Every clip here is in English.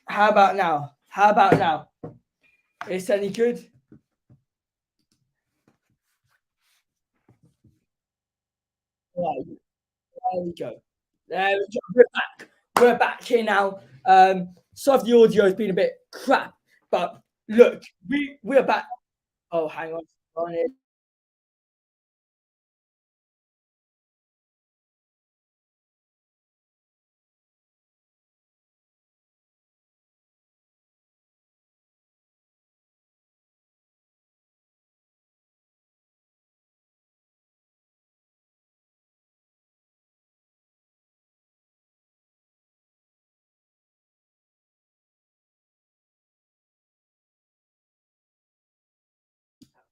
How about now? How about now? Is any good? Right, there we go. There we go. We're back. We're back here now. Sorry if the audio has been a bit crap, but look, we're back. Oh, hang on.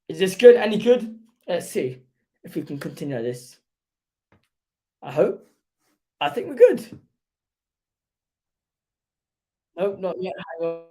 Is this good? Any good? Let's see if we can continue this. I hope. I think we're good. Nope, not yet. Hang on.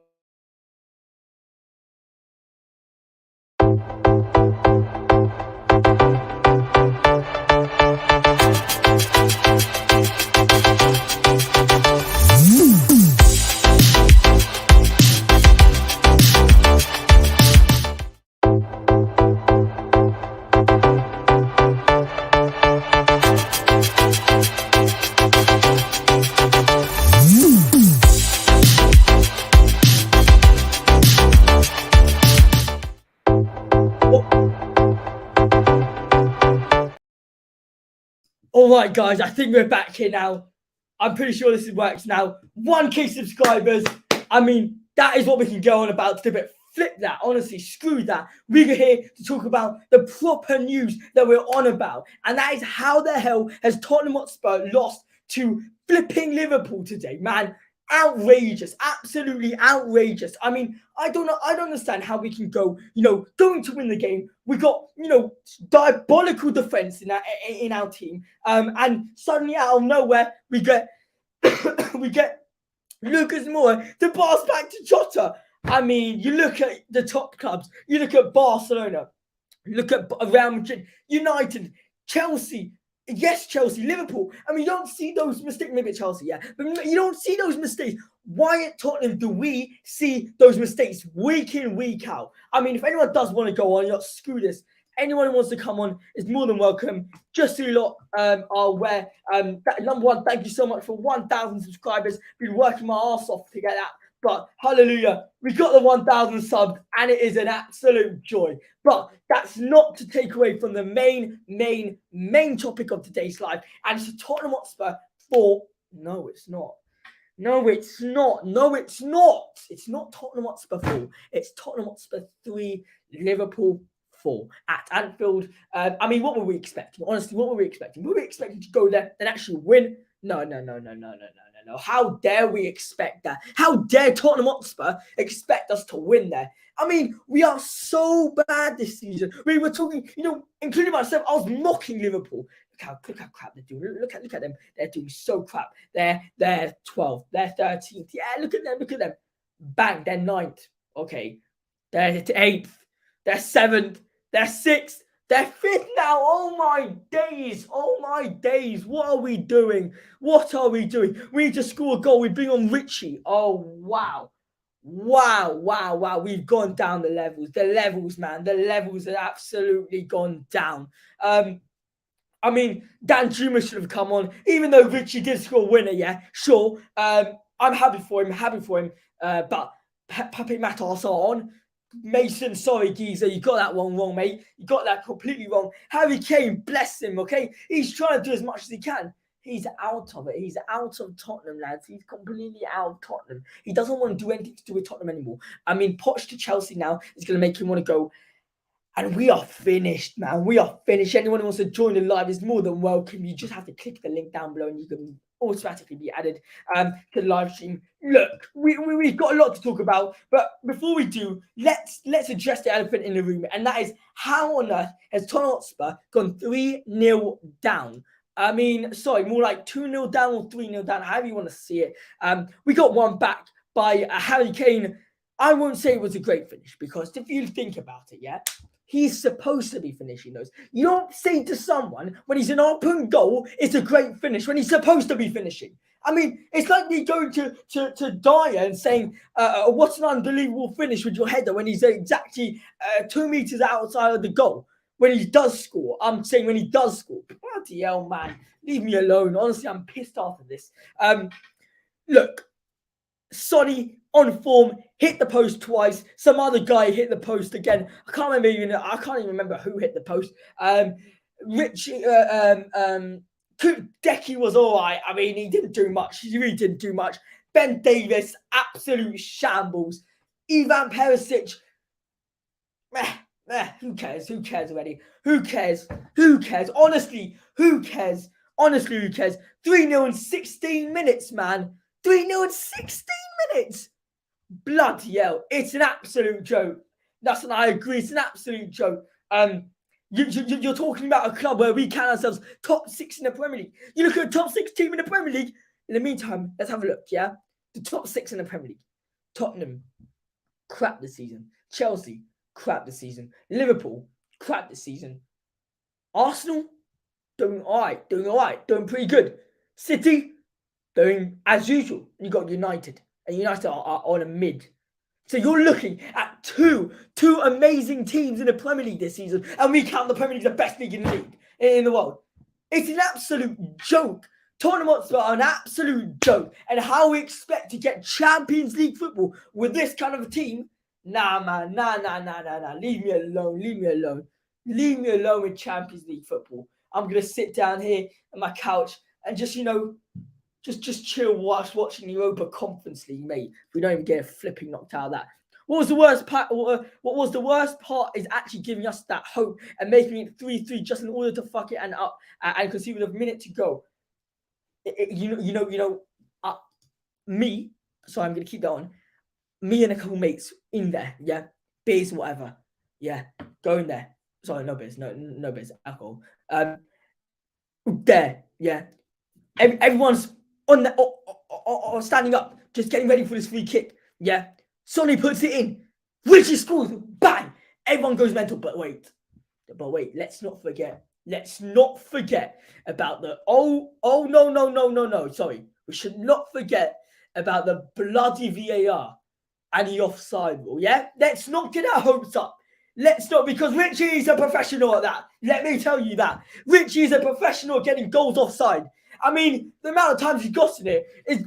All right, guys, I think we're back here now. I'm pretty sure this works now. 1K subscribers. I mean, that is what we can go on about today, but flip that. Honestly, screw that. We're here to talk about the proper news that we're on about. And that is how the hell has Tottenham Hotspur lost to flipping Liverpool today, man. Outrageous, absolutely outrageous. I mean, I don't know. I don't understand how we can go, going to win the game. We got, diabolical defense in our team, and suddenly out of nowhere we get we get Lucas Moura to pass back to Jota. I mean, you look at the top clubs. You look at Barcelona. Look at Real Madrid, United, Chelsea. Yes, Chelsea, Liverpool. I mean, you don't see those mistakes. Maybe Chelsea, yeah. But you don't see those mistakes. Why at Tottenham do we see those mistakes week in, week out? I mean, if anyone does want to go on, screw this. Anyone who wants to come on is more than welcome. Just so you lot are aware. Number one, thank you so much for 1,000 subscribers. Been working my ass off to get that. But hallelujah, we got the 1,000 subs and it is an absolute joy. But that's not to take away from the main topic of today's live. And it's a Tottenham Hotspur 4. No, it's not. No, it's not. No, it's not. It's not Tottenham Hotspur 4. It's Tottenham Hotspur 3, Liverpool 4 at Anfield. I mean, what were we expecting? Honestly, what were we expecting? Were we expecting to go there and actually win? No. How dare we expect that? How dare Tottenham Hotspur expect us to win there? I mean, we are so bad this season. We were talking, including myself, I was mocking Liverpool. Look how crap they're doing. Look at them. They're doing so crap. They're 12th. They're 13th. Yeah, look at them. Bang, they're 9th. Okay. They're 8th. They're 7th. They're 6th. They're 5th now. Oh my days. What are we doing? We need to score a goal. We bring on Richie. Oh, wow. We've gone down the levels. The levels, man. The levels have absolutely gone down. I mean, Dan Juma should have come on, even though Richie did score a winner, yeah, sure. I'm happy for him. But Pape Matos on. Mason, sorry, geezer, you got that one wrong, mate. You got that completely wrong. Harry Kane, bless him, okay? He's trying to do as much as he can. He's out of it. He's out of Tottenham, lads. He's completely out of Tottenham. He doesn't want to do anything to do with Tottenham anymore. I mean, Poch to Chelsea now is going to make him want to go. And we are finished, man. We are finished. Anyone who wants to join the live is more than welcome. You just have to click the link down below and you can automatically be added to the live stream. Look, we've got a lot to talk about, but before we do, let's address the elephant in the room, and that is how on earth has Tottenham Hotspur gone 3-0 down? I mean, sorry, more like 2-0 down or 3-0 down, however you want to see it. We got one back by Harry Kane. I won't say it was a great finish because if you think about it, yeah, He's supposed to be finishing those. You don't say to someone when he's an open goal, it's a great finish when he's supposed to be finishing. I mean, it's like me going to Dyer and saying, what's an unbelievable finish with your header when he's exactly 2 meters outside of the goal when he does score. I'm saying when he does score. Bloody hell, man. Leave me alone. Honestly, I'm pissed after this. Look, Sonny on form, hit the post twice. Some other guy hit the post again. I can't even remember who hit the post. Decky was all right. I mean, he didn't do much. He really didn't do much. Ben Davis, absolute shambles. Ivan Perisic, who cares? Who cares already? Who cares? Who cares? Honestly, who cares? Honestly, who cares? 3-0 in 16 minutes, man. 3-0 in 16 minutes. Bloody hell. It's an absolute joke. That's what I agree. It's an absolute joke. You're talking about a club where we count ourselves top 6 in the Premier League. You look at the top 6 team in the Premier League. In the meantime, let's have a look, yeah? The top 6 in the Premier League. Tottenham, crap this season. Chelsea, crap this season. Liverpool, crap this season. Arsenal, doing all right, doing pretty good. City, doing as usual. You got United, and United are on a mid. So you're looking at two amazing teams in the Premier League this season, and we count the Premier League the best league in the world. It's an absolute joke. Tottenham Hotspur are an absolute joke, and how we expect to get Champions League football with this kind of a team? Nah, man, nah. Leave me alone with Champions League football. I'm gonna sit down here on my couch and just chill whilst watching the Europa Conference League, mate. We don't even get a flipping knocked out of that. What was the worst part? What was the worst part is actually giving us that hope and making it 3-3 just in order to fuck it and up and concede with a minute to go. Me. So I'm gonna keep that on. Me and a couple mates in there, yeah, beers, whatever, yeah, go in there. Sorry, no beers, no beers, alcohol. There, yeah. Everyone's on the or standing up, just getting ready for this free kick. Yeah, Sonny puts it in. Richie scores. Bang! Everyone goes mental. But wait. Let's not forget about the no. Sorry, we should not forget about the bloody VAR and the offside rule. Yeah, let's not get our hopes up. Let's not, because Richie is a professional at that. Let me tell you that. Richie is a professional at getting goals offside. I mean, the amount of times he's gotten it is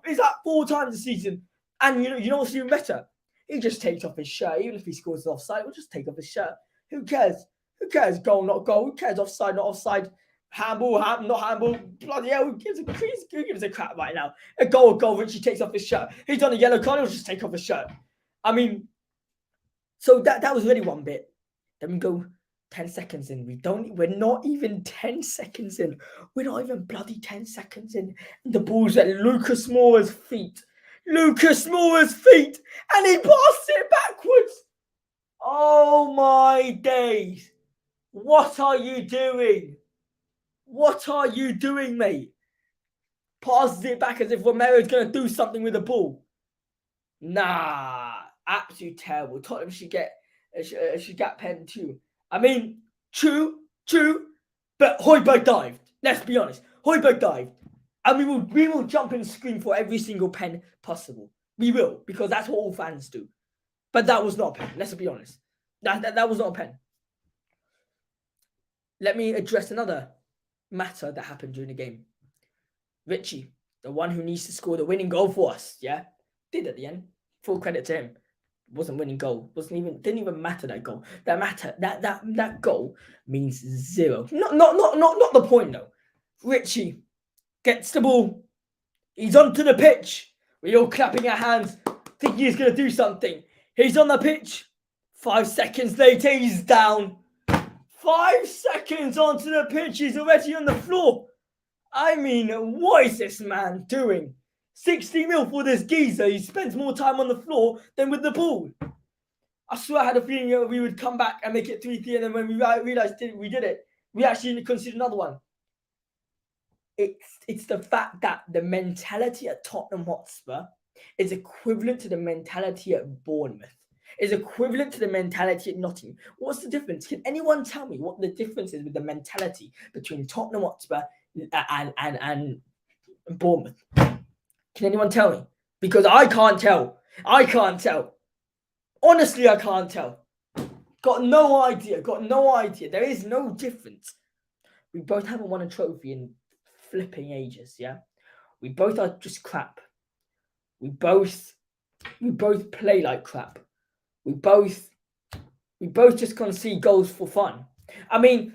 like 4 times a season. And you know what's even better? He just takes off his shirt. Even if he scores an offside, he'll just take off his shirt. Who cares? Who cares? Goal, not goal. Who cares? Offside, not offside. Handball, not handball. Bloody hell, who gives a crap right now? A goal. Richie takes off his shirt. He's on a yellow card, he'll just take off his shirt. I mean, so that was really one bit. Then we go 10 seconds in. We're not even 10 seconds in. We're not even bloody 10 seconds in. And the ball's at Lucas Moura's feet. And he passes it backwards. Oh my days. What are you doing? Mate? Passes it back as if Romero's going to do something with the ball. Nah. Absolutely terrible. Tottenham should get pen too. I mean, true, but Højbjerg dived. Let's be honest. Højbjerg dived. And we will jump and scream for every single pen possible. We will, because that's what all fans do. But that was not a pen. Let's be honest. That was not a pen. Let me address another matter that happened during the game. Richie, the one who needs to score the winning goal for us, yeah, did at the end. Full credit to him. Wasn't winning goal. Didn't even matter that goal. That goal means 0. Not the point though. Richie gets the ball. He's onto the pitch. We're all clapping our hands, thinking he's gonna do something. He's on the pitch. 5 seconds later, he's down. 5 seconds onto the pitch, he's already on the floor. I mean, what is this man doing? 60 mil for this geezer. He spends more time on the floor than with the ball. I swear I had a feeling we would come back and make it 3-3, and then when we realised we did it, we actually conceded another one. It's the fact that the mentality at Tottenham Hotspur is equivalent to the mentality at Bournemouth. is equivalent to the mentality at Nottingham. What's the difference? Can anyone tell me what the difference is with the mentality between Tottenham Hotspur and Bournemouth? Can anyone tell me? Because I can't tell. I can't tell. Honestly, I can't tell. Got no idea. Got no idea. There is no difference. We both haven't won a trophy in flipping ages, yeah? We both are just crap. We both play like crap. We both just concede goals for fun. I mean,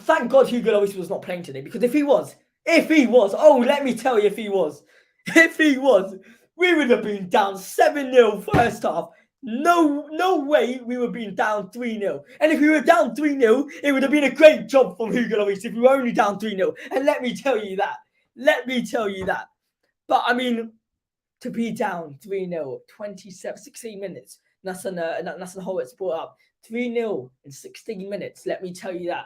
thank God Hugo Lloris was not playing today, because if he was, oh, let me tell you, if he was, we would have been down 7-0 first half. No way we were being down 3-0. And if we were down 3-0, it would have been a great job from Hugo Lloris if we were only down 3-0. And let me tell you that. But I mean, to be down 3-0, 16 minutes, Nassan Horwitz brought up 3-0 in 16 minutes. Let me tell you that.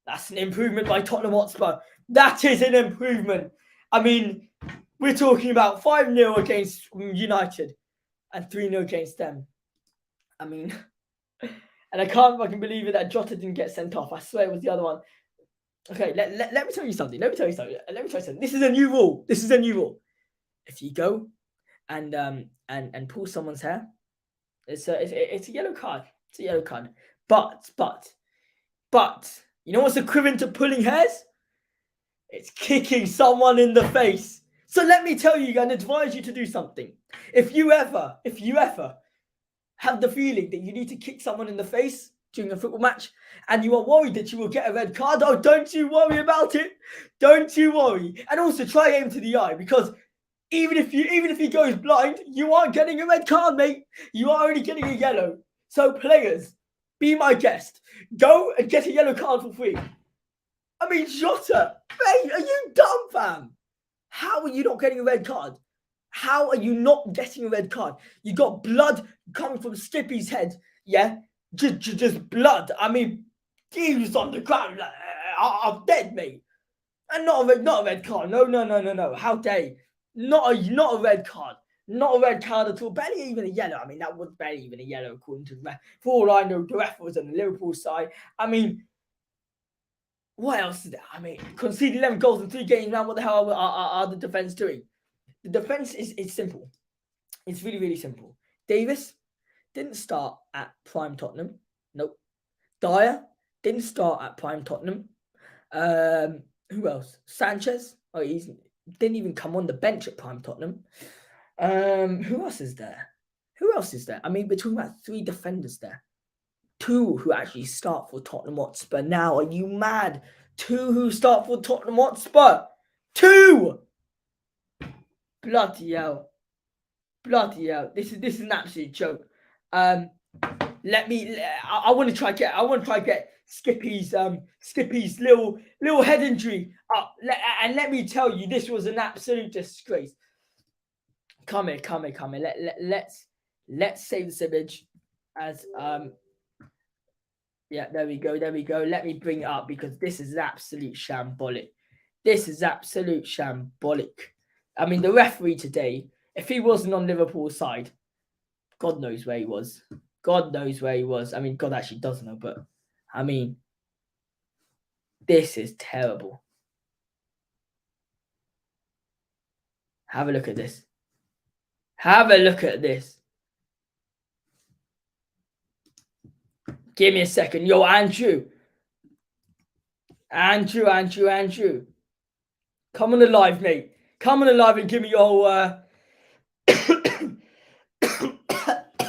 That's an improvement by Tottenham Hotspur. That is an improvement. I mean, we're talking about 5-0 against United and 3-0 against them. I mean, and I can't fucking believe it that Jota didn't get sent off. I swear it was the other one. Okay, let me tell you something. This is a new rule. If you go and pull someone's hair, it's a yellow card. It's a yellow card. But you know what's equivalent to pulling hairs? It's kicking someone in the face. So let me tell you and advise you to do something. If you ever have the feeling that you need to kick someone in the face during a football match and you are worried that you will get a red card, oh, don't you worry about it. Don't you worry. And also try aim to the eye, because even if he goes blind, you aren't getting a red card, mate. You are only getting a yellow. So players, be my guest. Go and get a yellow card for free. I mean, Jota, mate, are you dumb, fam? How are you not getting a red card? How are you not getting a red card? You got blood coming from Skippy's head, yeah? Just blood. I mean, he was on the ground. Like, I'm dead, mate. And not a red card. No. How dare you? Not a red card. Not a red card at all. Barely even a yellow. I mean, that was barely even a yellow according to the ref. For all I know, the ref was on the Liverpool side. I mean, what else is there? I mean, conceded 11 goals in 3 games, man. What the hell are the defence doing? The defence is simple. It's really, really simple. Davis didn't start at prime Tottenham. Nope. Dyer didn't start at prime Tottenham. Who else? Sanchez. Oh, he didn't even come on the bench at prime Tottenham. Who else is there? I mean, we're talking about 3 defenders there. 2 who actually start for Tottenham Hotspur now. Are you mad? 2 who start for Tottenham Hotspur. 2! Bloody hell. This is an absolute joke. I want to try get Skippy's little head injury up. And let me tell you, this was an absolute disgrace. Come here. Let's save this image as yeah, there we go. Let me bring it up, because this is absolute shambolic. I mean, the referee today, if he wasn't on Liverpool's side, God knows where he was. I mean, God actually does know, but I mean, this is terrible. Have a look at this. Give me a second. Yo, Andrew. Come on the live, mate. Come on the live and give me your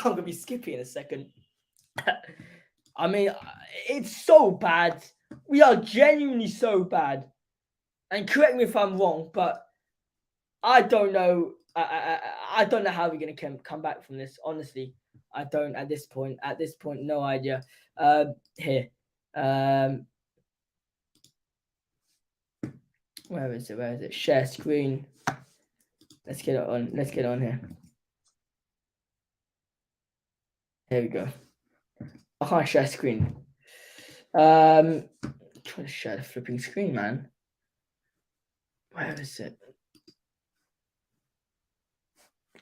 I'm gonna be Skippy in a second. I mean, it's so bad. We are genuinely so bad. And correct me if I'm wrong, but I don't know. I don't know how we're gonna come back from this. Honestly, I don't at this point. No idea. Here. Where is it? Share screen. Let's get it on here. Here we go. I can't share screen. Trying to share the flipping screen, man. Where is it?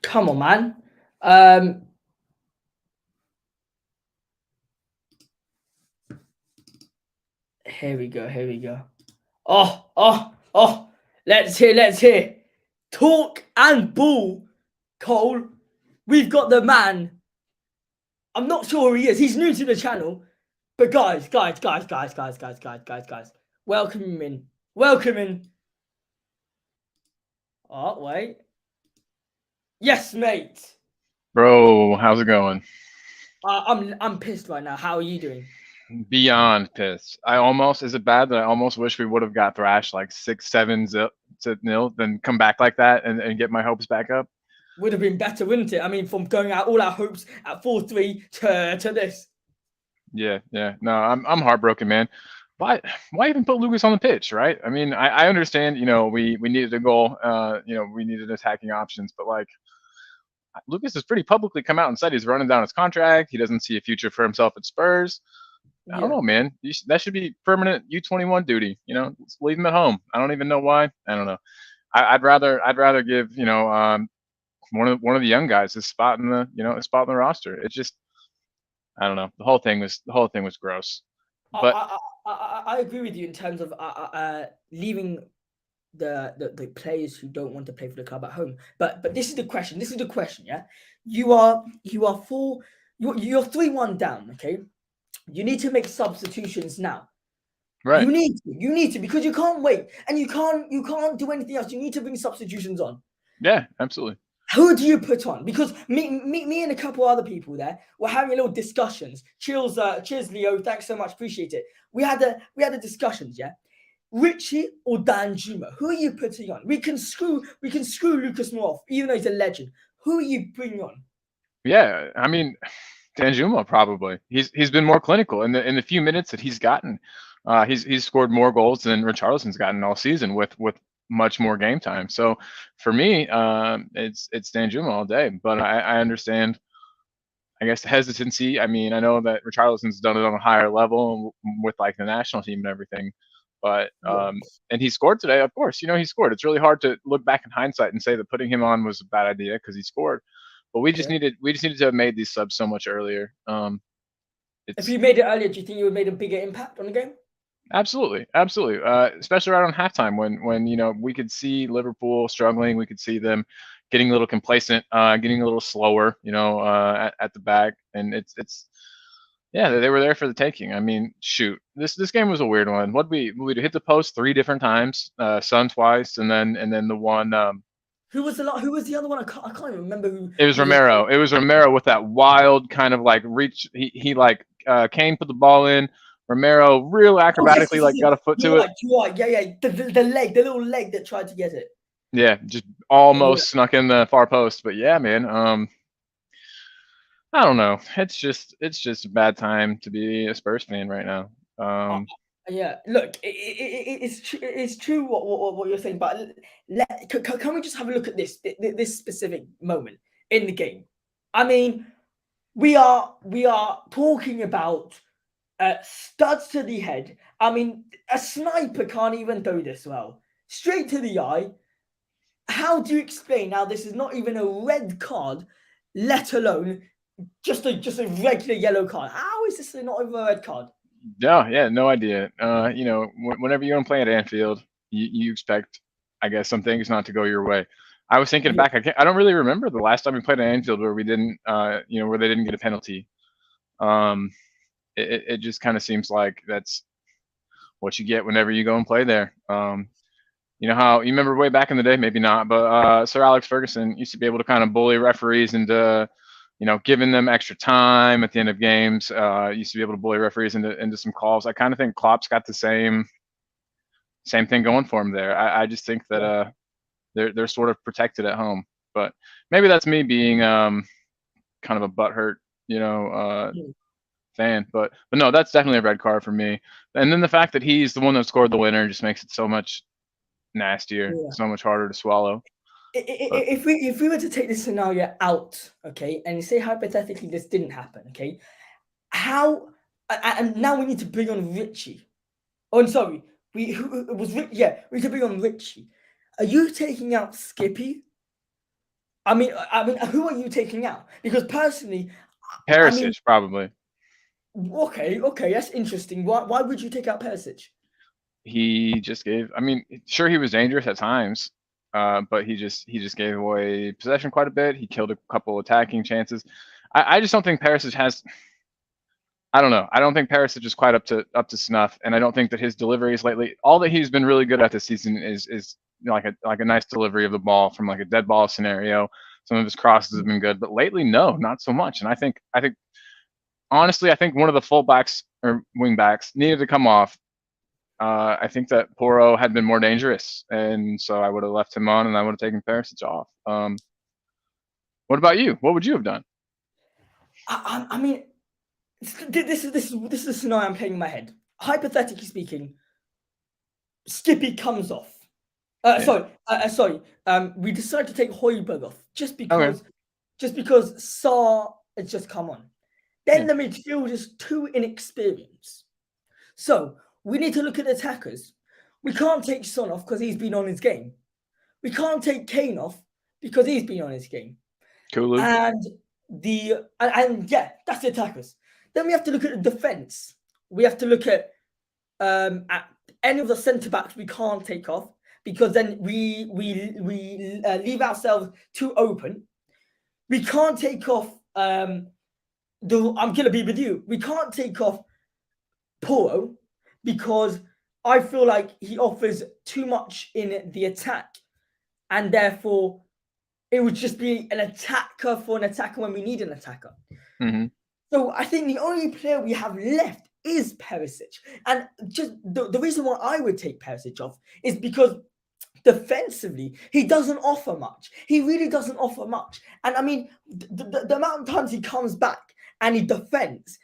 Come on, man. Here we go. Here we go. Oh. Let's hear. Talk and ball, Cole. We've got the man. I'm not sure who he is. He's new to the channel. But guys. Welcome him in. Welcome in. Oh, wait. Yes, mate. Bro, how's it going? I'm pissed right now. How are you doing? Beyond pissed. Is it bad that I almost wish we would have got thrashed like 6-7 to nil, then come back like that and get my hopes back up? Would have been better, wouldn't it? I mean, from going out all our hopes at 4-3 to this. Yeah. No, I'm heartbroken, man. Why even put Lucas on the pitch, right? I mean, I understand, we needed a goal, we needed attacking options, but like Lucas has pretty publicly come out and said he's running down his contract. He doesn't see a future for himself at Spurs. I don't Yeah. know, man. That should be permanent U21 duty. Just leave him at home. I don't even know why. I don't know. I'd rather give one of the young guys a spot in the roster. It's just I don't know. The whole thing was gross. But I agree with you in terms of leaving the players who don't want to play for the club at home. But this is the question. This is the question. Yeah, you are four. You're 3-1 down. Okay, you need to make substitutions now. right, You need to because you can't wait and you can't do anything else. You need to bring substitutions on. yeah, absolutely. Who do you put on? Because me and a couple other people there were having a little discussions. Cheers, Leo. Thanks so much. Appreciate it. We had a discussions. Yeah, Richie or Danjuma. Who are you putting on? We can screw Lucas Moore off, even though he's a legend. Who are you bringing on? Yeah, I mean, Danjuma probably. He's been more clinical in the few minutes that he's gotten. He's scored more goals than Richarlison's gotten all season with much more game time. So for me, it's Danjuma all day. But I understand, I guess, the hesitancy. I mean, I know that Richarlison's done it on a higher level with like the national team and everything. But Yeah, and he scored today. Of course, he scored. It's really hard to look back in hindsight and say that putting him on was a bad idea because he scored. But yeah. we just needed to have made these subs so much earlier. If It's you made it earlier, do you think you would have made a bigger impact on the game? absolutely, especially right on halftime when we could see Liverpool struggling, we could see them getting a little complacent, getting a little slower, at the back, and it's yeah, they were there for the taking. I mean, shoot, this game was a weird one. We hit the post 3 different times, Sun twice, and then the one. Who was the other one? I can't even remember It was who was. Romero. It was Romero with that wild kind of like reach. He like Kane put the ball in. Romero real Oh yes, acrobatically yes, yes, like yes. got a foot You're to it. right. You're right. Yeah. The leg, the little leg that tried to get it. Yeah, just Yeah. almost snuck in the far post. But yeah, man. I don't know. It's just a bad time to be a Spurs fan right now. Uh, yeah. Look, it's true what you're saying, but can we just have a look at this specific moment in the game? I mean, we are talking about studs to the head. I mean, a sniper can't even do this well. Straight to the eye. How do you explain now this is not even a red card, let alone just a regular yellow card? How is this not even a red card? Yeah, no idea. Whenever you're playing at Anfield, you expect, I guess, some things not to go your way. I was thinking Yeah, back. I don't really remember the last time we played at Anfield where we didn't, where they didn't get a penalty. Um, it just kind of seems like that's what you get whenever you go and play there. You know how you remember way back in the day, maybe not, but Sir Alex Ferguson used to be able to kind of bully referees into, giving them extra time at the end of games. Used to be able to bully referees into some calls. I kind of think Klopp's got the same thing going for him there. I just think that yeah, they're sort of protected at home, but maybe that's me being kind of a butthurt, yeah, fan. But no, that's definitely a red card for me. And then the fact that he's the one that scored the winner just makes it so much nastier, yeah. so much harder to swallow. But If we were to take this scenario out, okay, and say hypothetically this didn't happen, okay, how and now we need to bring on Richie. Oh, I'm sorry, it was yeah, we could bring on Richie. Are you taking out Skippy? I mean, who are you taking out? Because personally, I mean, Perisic probably. Okay, that's interesting. Why would you take out Perisic? He just gave. I mean, sure, he was dangerous at times, but he just gave away possession quite a bit. He killed a couple attacking chances. I just don't think Perisic has. I don't know. I don't think Perisic is quite up to snuff, and I don't think that his deliveries lately. All that he's been really good at this season is like a nice delivery of the ball from like a dead ball scenario. Some of his crosses have been good, but lately, no, not so much. And I think honestly, I think one of the fullbacks or wingbacks needed to come off. I think that Poro had been more dangerous, and so I would have left him on, and I would have taken Perisic off. What about you? What would you have done? I mean, this is the scenario I'm playing in my head. Hypothetically speaking, Skippy comes off. Yeah. Sorry. We decided to take Højbjerg off just Okay. because Sarr has just come on. Then Yeah. the midfield is too inexperienced. So we need to look at attackers. We can't take Son off because he's been on his game. We can't take Kane off because he's been on his game. Kulu. And yeah, that's the attackers. Then we have to look at the defense. We have to look at any of the centre backs we can't take off because then we leave ourselves too open. We can't take off. I'm gonna be with you. We can't take off Poro because I feel like he offers too much in the attack, and therefore it would just be an attacker for an attacker when we need an attacker. Mm-hmm. So I think the only player we have left is Perisic. And just the reason why I would take Perisic off is because defensively, he doesn't offer much. He really doesn't offer much. And I mean, the amount of times he comes back and he defends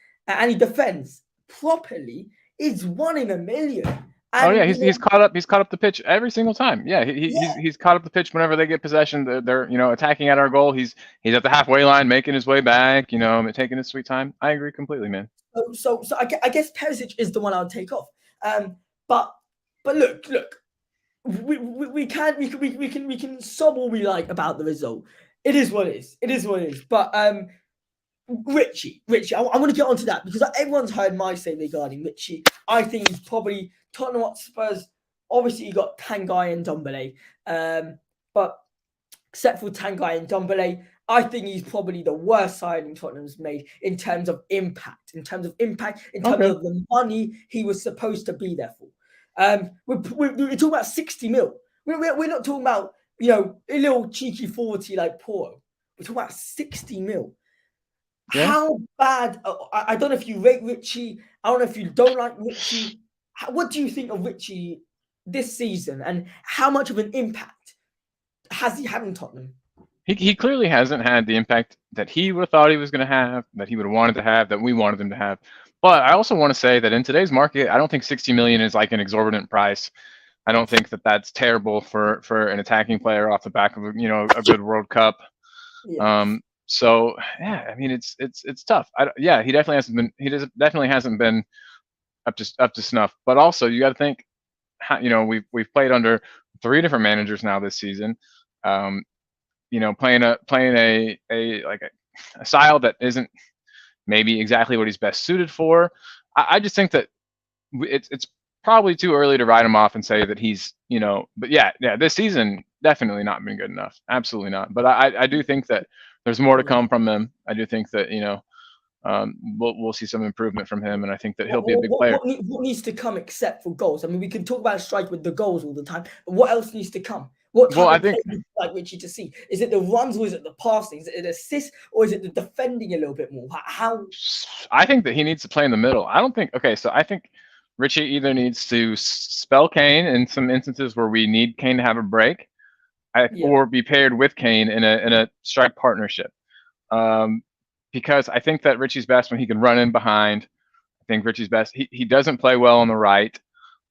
properly is 1 in a million. Oh And yeah, he's caught up. He's caught up the pitch every single time. Yeah, he's caught up the pitch whenever they get possession. They're attacking at our goal. He's at the halfway line, making his way back. Taking his sweet time. I agree completely, man. so I guess Perisic is the one I would take off. But look, we can sob all we like about the result. It is what it is. But Richie, I want to get onto that because everyone's heard my say regarding Richie. I think he's probably Tottenham Hotspurs. Obviously, you got Tanguy and Ndombele, but except for Tanguy and Ndombele, I think he's probably the worst signing Tottenham's made in terms of impact, in terms of the money he was supposed to be there for. We're talking about 60 mil. We're not talking about a little cheeky 40 like Poro. We're talking about 60 mil. Yeah. How bad? I don't know if you rate Richie. I don't know if you don't like Richie. What do you think of Richie this season, and how much of an impact has he had in Tottenham? He clearly hasn't had the impact that he would have thought he was going to have, that he would have wanted to have, that we wanted him to have. But I also want to say that in today's market, I don't think 60 million is like an exorbitant price. I don't think that that's terrible for an attacking player off the back of a good World Cup. Yeah. So yeah, I mean it's tough. He definitely hasn't been. He definitely hasn't been up to snuff. But also you got to think, we've played under 3 different managers now this season. Playing a style that isn't maybe exactly what he's best suited for. I just think that it's probably too early to write him off and say that he's But yeah, this season definitely not been good enough. Absolutely not. But I do think that there's more to come from him. I do think that we'll see some improvement from him, and I think that he'll be a big player. What needs to come except for goals? I mean, we can talk about strike with the goals all the time, but what else needs to come? What type of play would you like Richie to see? Is it the runs, or is it the passing? Is it an assist, or is it the defending a little bit more? How? I think that he needs to play in the middle. I think Richie either needs to spell Kane in some instances where we need Kane to have a break, or be paired with Kane in a strike partnership. Because I think that Richie's best when he can run in behind. I think Richie's best. He doesn't play well on the right.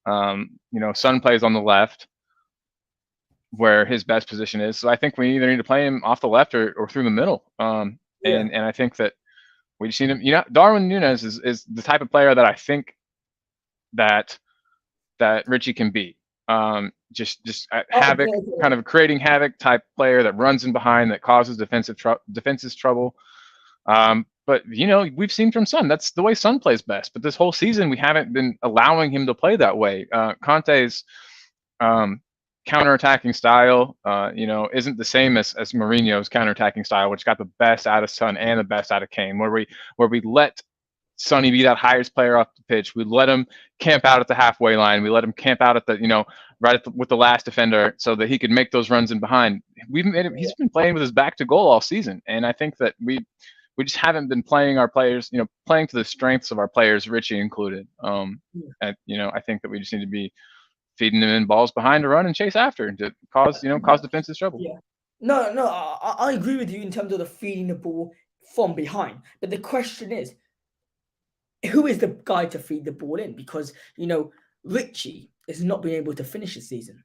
Son plays on the left, where his best position is. So I think we either need to play him off the left or through the middle. And I think that we just need him. Darwin Núñez is the type of player that I think that Richie can be. Havoc, kind of creating havoc type player that runs in behind, that causes defenses trouble. but we've seen from Son, that's the way Son plays best. But this whole season, we haven't been allowing him to play that way. Conte's counterattacking style, isn't the same as Mourinho's counterattacking style, which got the best out of Son and the best out of Kane, where we let Sonny be that highest player off the pitch. We let him camp out at the halfway line. We let him camp out at the, with the last defender, so that he could make those runs in behind. We've made him. He's been playing with his back to goal all season, and I think that we just haven't been playing our players, playing to the strengths of our players, Richie included. I think that we just need to be feeding them in balls behind to run and chase after to cause defenses trouble. Yeah. No, I agree with you in terms of the feeding the ball from behind. But the question is, who is the guy to feed the ball in? Because, Richie has not been able to finish the season.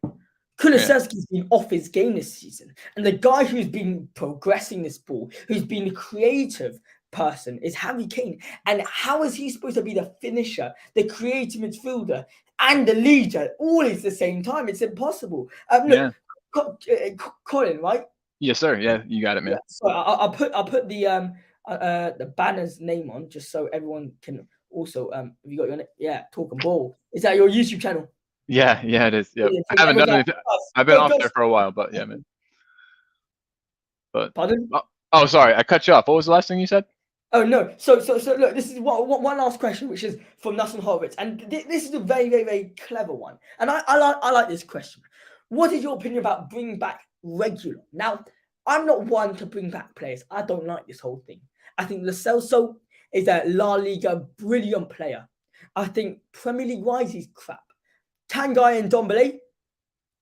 Kulusevski's been off his game this season. And the guy who's been progressing this ball, who's been the creative person, is Harry Kane. And how is he supposed to be the finisher, the creative midfielder, and the leader all at the same time? It's impossible. Colin, right? Yes, sir. Yeah, you got it, man. Yeah, so I'll put the banner's name on just so everyone can also have you got your talk and ball. Is that your YouTube channel? Yeah, it is. Yeah, I haven't done anything. I've been off there for a while, but yeah, man. But pardon? Oh, sorry, I cut you off. What was the last thing you said? Oh no. So look, this is one last question, which is from Nathan Horowitz, and this is a very, very, very clever one, and I like this question. What is your opinion about bringing back Regular? Now, I'm not one to bring back players. I don't like this whole thing. I think Lo Celso is a La Liga brilliant player. I think Premier League wise he's crap. Tanguy and Ndombele,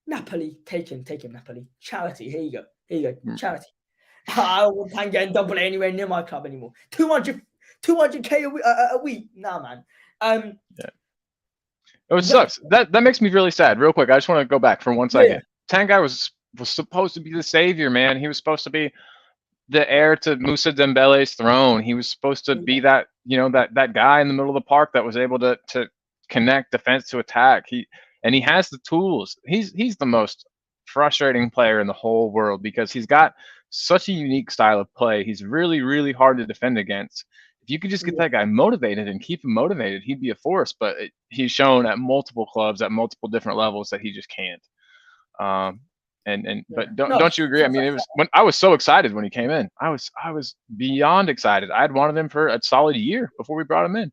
Napoli, take him, Napoli. Charity, here you go, charity. I don't want Tanguy and Ndombele anywhere near my club anymore. 200k a week, nah, man. Yeah. It sucks. That makes me really sad. Real quick, I just want to go back for 1 second. Yeah. Tanguy was supposed to be the savior, man. He was supposed to be the heir to Moussa Dembele's throne. He was supposed to be that, that guy in the middle of the park that was able to connect defense to attack. He has the tools. He's the most frustrating player in the whole world because he's got such a unique style of play. He's really, really hard to defend against. If you could just get that guy motivated and keep him motivated, he'd be a force. But he's shown at multiple clubs at multiple different levels that he just can't. But don't you agree? I mean, it was when I was so excited when he came in. I was beyond excited. I had wanted him for a solid year before we brought him in.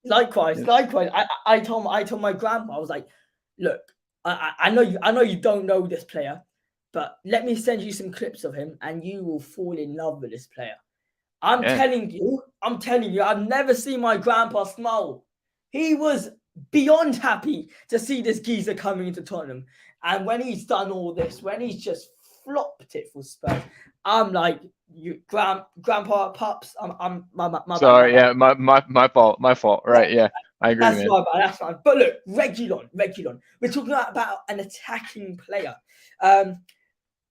Likewise. I told my grandpa, I was like, look, I know you don't know this player, but let me send you some clips of him, and you will fall in love with this player. I'm telling you, I've never seen my grandpa smile. He was beyond happy to see this geezer coming into Tottenham. And when he's done all this, when he's just flopped it for Spurs, I'm like, you, Grandpa Pups. I'm my sorry. bad. My fault. Right? Yeah, I agree. That's my bad. That's fine. But look, Regulon. We're talking about an attacking player.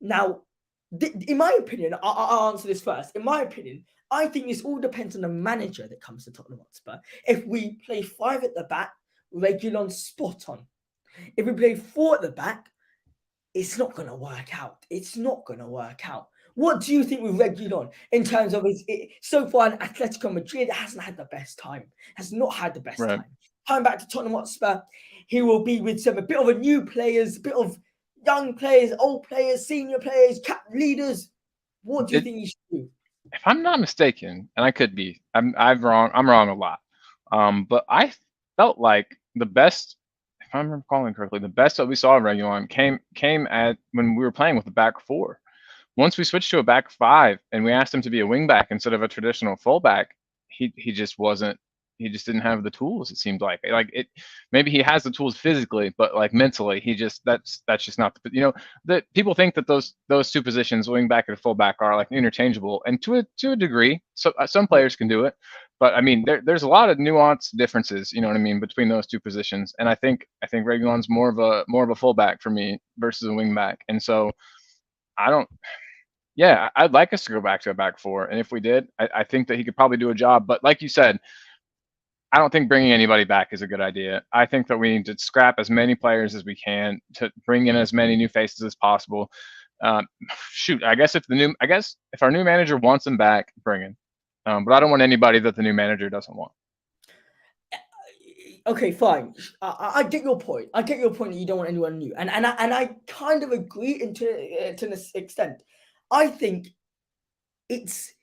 Now, in my opinion, I'll answer this first. In my opinion, I think this all depends on the manager that comes to Tottenham Hotspur. If we play 5 at the back, Regulon's spot on. If we play 4 at the back, it's not going to work out. What do you think with Regulon in terms of so far in Atletico Madrid hasn't had the best time. Has not had the best time. Coming back to Tottenham Hotspur, he will be with a bit of a new players, a bit of young players, old players, senior players, leaders. What do you think he should do? If I'm not mistaken, and I could be, I'm wrong. I'm wrong a lot. But I felt like the best, if I'm recalling correctly, the best that we saw in Regulon came at when we were playing with the back 4. Once we switched to a back 5 and we asked him to be a wing back instead of a traditional fullback, he just wasn't. He just didn't have the tools. It seemed like maybe he has the tools physically, but like mentally, that's just not that people think that those 2 positions, wing back and fullback, are like interchangeable, and to a degree, so some players can do it, but I mean there's a lot of nuanced differences, you know what I mean, between those 2 positions, and I think Regulon's more of a fullback for me versus a wing back, and so I'd like us to go back to a back 4, and if we did, I think that he could probably do a job, but like you said, I don't think bringing anybody back is a good idea. I think that we need to scrap as many players as we can to bring in as many new faces as possible. I guess if our new manager wants him back, bring him. But I don't want anybody that the new manager doesn't want. Okay, fine. I get your point. I get your point that you don't want anyone new, and I kind of agree to an extent. I think it's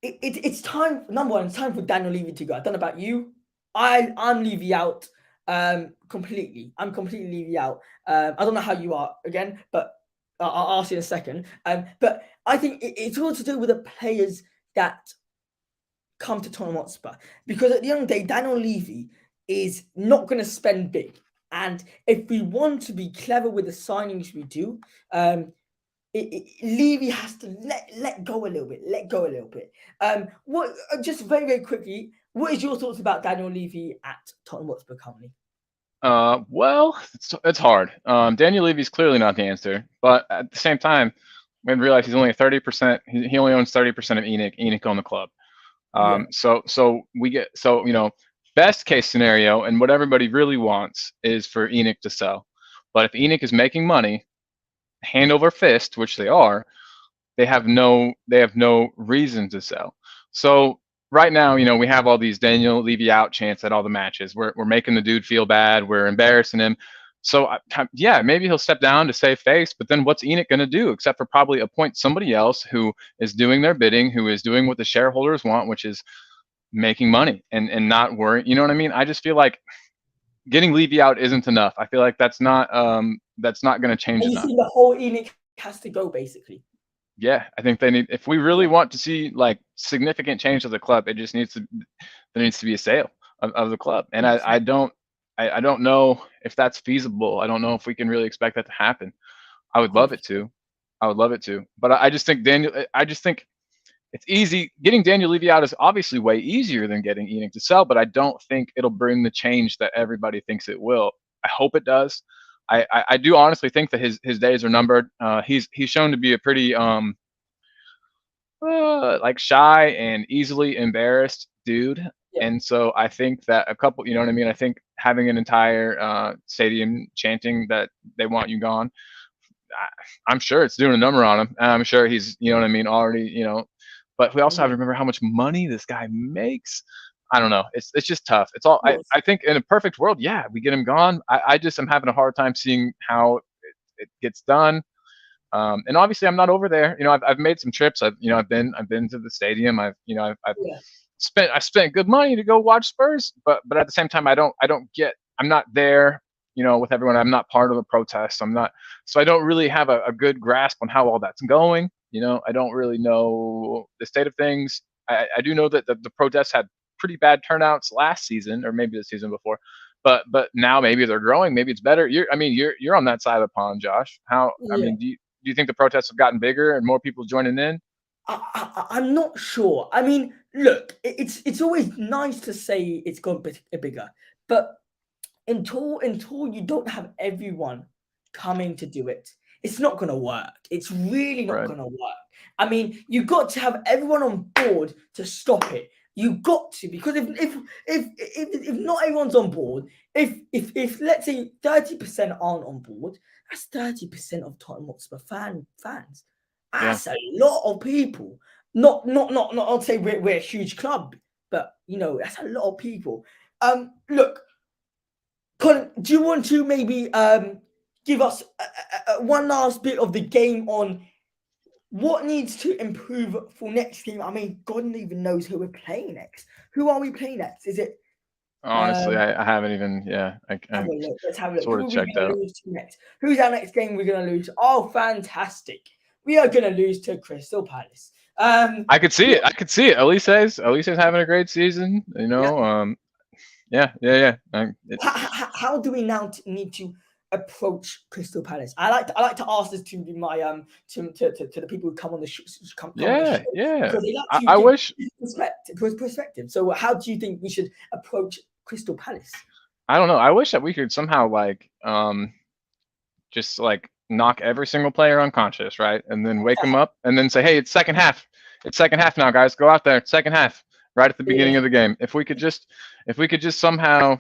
it's time. Number one, it's time for Daniel Levy to go. I don't know about you. I'm Levy out completely. I'm completely Levy out. I don't know how you are again, but I'll ask you in a second. But I think it's all to do with the players that come to Tottenham Hotspur, because at the end of the day, Daniel Levy is not going to spend big, and if we want to be clever with the signings we do, Levy has to let go a little bit. Let go a little bit. What? Just very very quickly, what is your thoughts about Daniel Levy at Tottenham Hotspur currently? Well, it's hard. Daniel Levy's clearly not the answer, but at the same time, we realize he's only 30%. He only owns 30% of ENIC. ENIC own the club. So you know, best case scenario, and what everybody really wants is for ENIC to sell. But if ENIC is making money, hand over fist, which they are, they have no reason to sell. So right now, you know, we have all these Daniel Levy out chants at all the matches. We're making the dude feel bad. We're embarrassing him. So yeah, maybe he'll step down to save face, but then what's ENIC going to do except for probably appoint somebody else who is doing their bidding, who is doing what the shareholders want, which is making money and not worrying. You know what I mean? I just feel like getting Levy out isn't enough. I feel like that's not going to change You enough. see, the whole ENIC has to go basically. Yeah, I think they need. If we really want to see like significant change of the club, it just needs to. There needs to be a sale of the club, and I don't know if that's feasible. I don't know if we can really expect that to happen. I would love it to. But I just think I just think it's easy. Getting Daniel Levy out is obviously way easier than getting ENIC to sell, but I don't think it'll bring the change that everybody thinks it will. I hope it does. I do honestly think that his days are numbered. He's shown to be a pretty like shy and easily embarrassed dude. Yeah. And so I think that a couple, you know what I mean? I think having an entire stadium chanting that they want you gone, I'm sure it's doing a number on him. And I'm sure he's, you know what I mean, already, you know. But we also have to remember how much money this guy makes. I don't know. It's just tough. It's all. I think in a perfect world, yeah, we get him gone. I just am having a hard time seeing how it gets done. And obviously, I'm not over there. You know, I've made some trips. I've been to the stadium. I've spent good money to go watch Spurs. But at the same time, I'm not there. You know, with everyone, I'm not part of the protest. So I don't really have a good grasp on how all that's going. You know, I don't really know the state of things. I do know that the protests had pretty bad turnouts last season, or maybe the season before. But now maybe they're growing. Maybe it's better. You're on that side of the pond, Josh. I mean, do you think the protests have gotten bigger and more people joining in? I'm not sure. I mean, look, it's always nice to say it's gone bigger, but until you don't have everyone coming to do it, it's not going to work. It's really not going to work. I mean, you got to have everyone on board to stop it. You got to, because if not everyone's on board, if let's say 30% aren't on board, that's 30% of Tottenham Hotspur fans. That's a lot of people. Not I'll say we're a huge club, but you know, that's a lot of people. Look, Colin, do you want to maybe give us one last bit of the game on what needs to improve for next game? I mean, God even knows who we're playing next. Who are we playing next? Is it? Honestly, I haven't even. Yeah, let's have a look. Sort of checked out. Who's our next game we're going to lose? Oh, fantastic! We are going to lose to Crystal Palace. I could see it. Elise's having a great season. You know. Yeah. How do we now need to approach Crystal Palace? I like to ask this to my to the people who come on the show. Yeah. Because they like to I wish perspective. So how do you think we should approach Crystal Palace? I don't know. I wish that we could somehow like just like knock every single player unconscious, right? And then wake them up and then say, hey, it's second half. It's second half now, guys. Go out there. Second half. Right at the beginning of the game. If we could just somehow,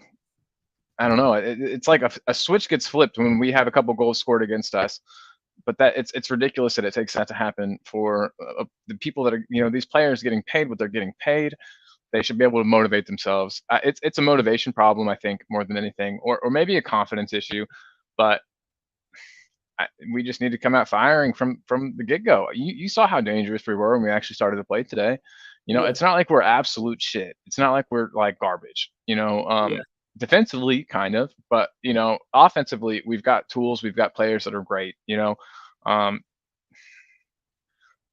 I don't know, it's like a switch gets flipped when we have a couple goals scored against us. but that it's ridiculous that it takes that to happen for the people that are, these players getting paid what they're getting paid. They should be able to motivate themselves. It's a motivation problem, I think, more than anything, or maybe a confidence issue. But we just need to come out firing from the get-go. You saw how dangerous we were when we actually started to play today. It's not like we're absolute shit. It's not like we're like garbage. Defensively, kind of, but offensively, we've got tools. We've got players that are great.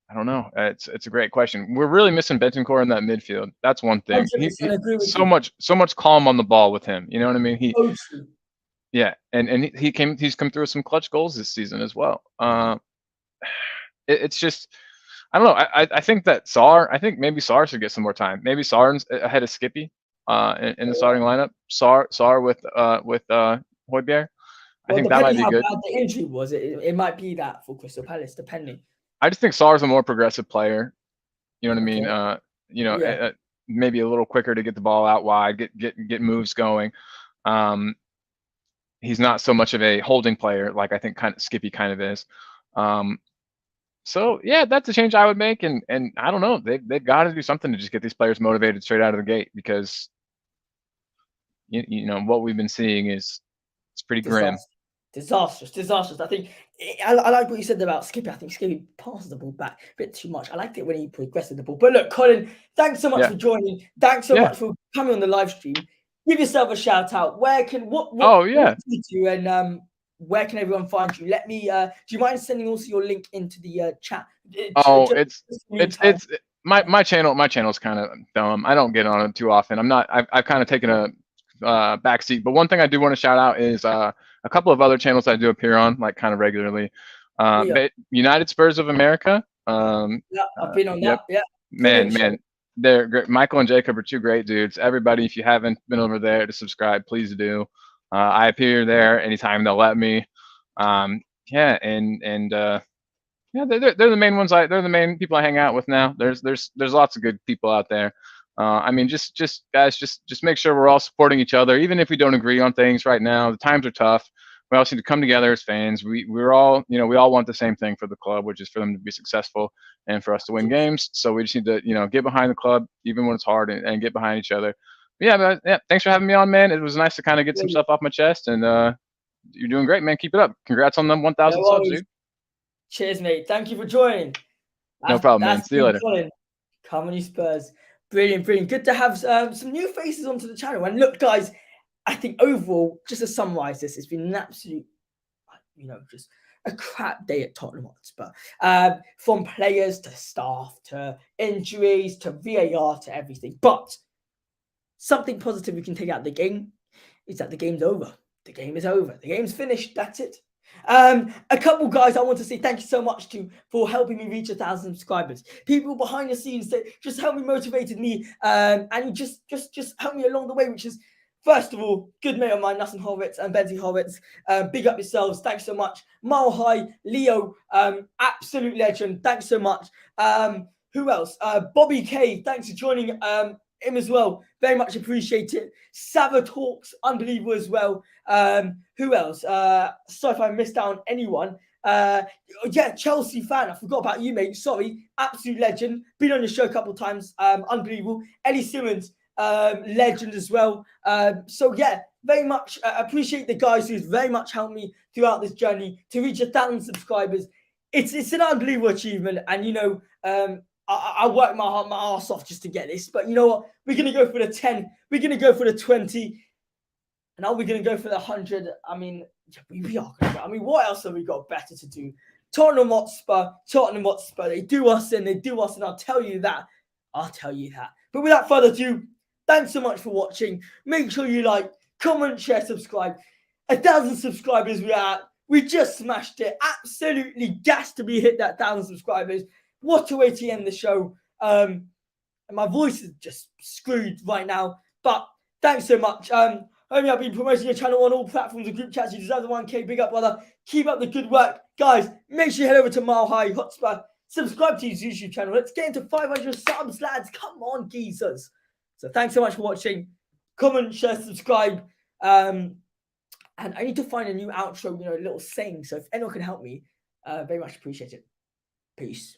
I don't know. It's a great question. We're really missing Bentancur in that midfield. That's one thing. 100% agree with so you. much calm on the ball with him. You know what I mean? Totally. Yeah, and he's come through with some clutch goals this season as well. It's just, I don't know. I think that I think maybe Sarr should get some more time. Maybe Sarr's ahead of Skippy in the starting lineup. Sarr with Højbjerg. I think that might be good. Depending how bad the injury was, it might be that for Crystal Palace, depending. I just think Sarr's a more progressive player. You know what I mean? Maybe a little quicker to get the ball out wide, get moves going. He's not so much of a holding player like I think Skippy kind of is. So yeah, that's a change I would make, and I don't know, they've got to do something to just get these players motivated straight out of the gate, because what we've been seeing it's pretty grim. Disastrous. I think I like what you said about Skippy. I think Skippy passes the ball back a bit too much. I liked it when he progressed the ball. But look, Colin, thanks so much for joining. Thanks so much for coming on the live stream. Give yourself a shout out. What do you do, and where can everyone find you? Let me. Do you mind sending also your link into the chat? It's my channel. My channel's kind of dumb. I don't get on it too often. I've kind of taken a backseat. But one thing I do want to shout out is a couple of other channels I do appear on, like kind of regularly. United Spurs of America. I've been on that. Yeah. Man, they're great. Michael and Jacob are two great dudes. Everybody, if you haven't been over there to subscribe, please do. I appear there anytime they'll let me. They're the main ones. They're the main people I hang out with now. There's lots of good people out there. I mean, just guys, just make sure we're all supporting each other, even if we don't agree on things right now. The times are tough. We also need to come together as fans. We're all, we all want the same thing for the club, which is for them to be successful and for us to win games. So we just need to, get behind the club, even when it's hard, and get behind each other. But thanks for having me on, man. It was nice to kind of get some stuff off my chest, and you're doing great, man. Keep it up. Congrats on them 1,000 subs, dude. Cheers, mate. Thank you for joining. No problem, man. See you later. Come on, you Spurs. Brilliant. Good to have some new faces onto the channel. And look, guys, I think overall, just to summarize this, it's been an absolute, just a crap day at Tottenham Hotspur. From players to staff to injuries to VAR to everything. But something positive we can take out of the game is that the game's over. The game is over. The game's finished. That's it. A couple guys I want to say thank you so much to for helping me reach 1,000 subscribers. People behind the scenes that just helped me, motivated me, and just helped me along the way, which is, first of all, good mate of mine, Nassim Horwitz and Benzi Horwitz. Big up yourselves. Thanks so much. Mile High, Leo, absolute legend. Thanks so much. Who else? Bobby K, thanks for joining him as well. Very much appreciate it. Sava Talks, unbelievable as well. Who else? Sorry if I missed out on anyone. Chelsea fan. I forgot about you, mate. Sorry. Absolute legend. Been on your show a couple of times. Unbelievable. Ellie Simmons, legend as well. Very much appreciate the guys who's very much helped me throughout this journey to reach 1,000 subscribers. It's an unbelievable achievement, and I worked my ass off just to get this, but you know what? We're going to go for the 10. We're going to go for the 20. And are we going to go for the 100? I mean, we are going to go. I mean, what else have we got better to do? Tottenham Hotspur. They do us in. I'll tell you that. But without further ado, thanks so much for watching. Make sure you like, comment, share, subscribe. 1,000 subscribers we are at. We just smashed it. Absolutely gassed to be hit that 1,000 subscribers. What a way to end the show. And my voice is just screwed right now. But thanks so much. Homie, I've been promoting your channel on all platforms and group chats. You deserve the 1K. Big up, brother. Keep up the good work. Guys, make sure you head over to Mile High Hotspur. Subscribe to his YouTube channel. Let's get into 500 subs, lads. Come on, geezers. So thanks so much for watching. Comment, share, subscribe. And I need to find a new outro, a little saying. So if anyone can help me, Very much appreciate it. Peace.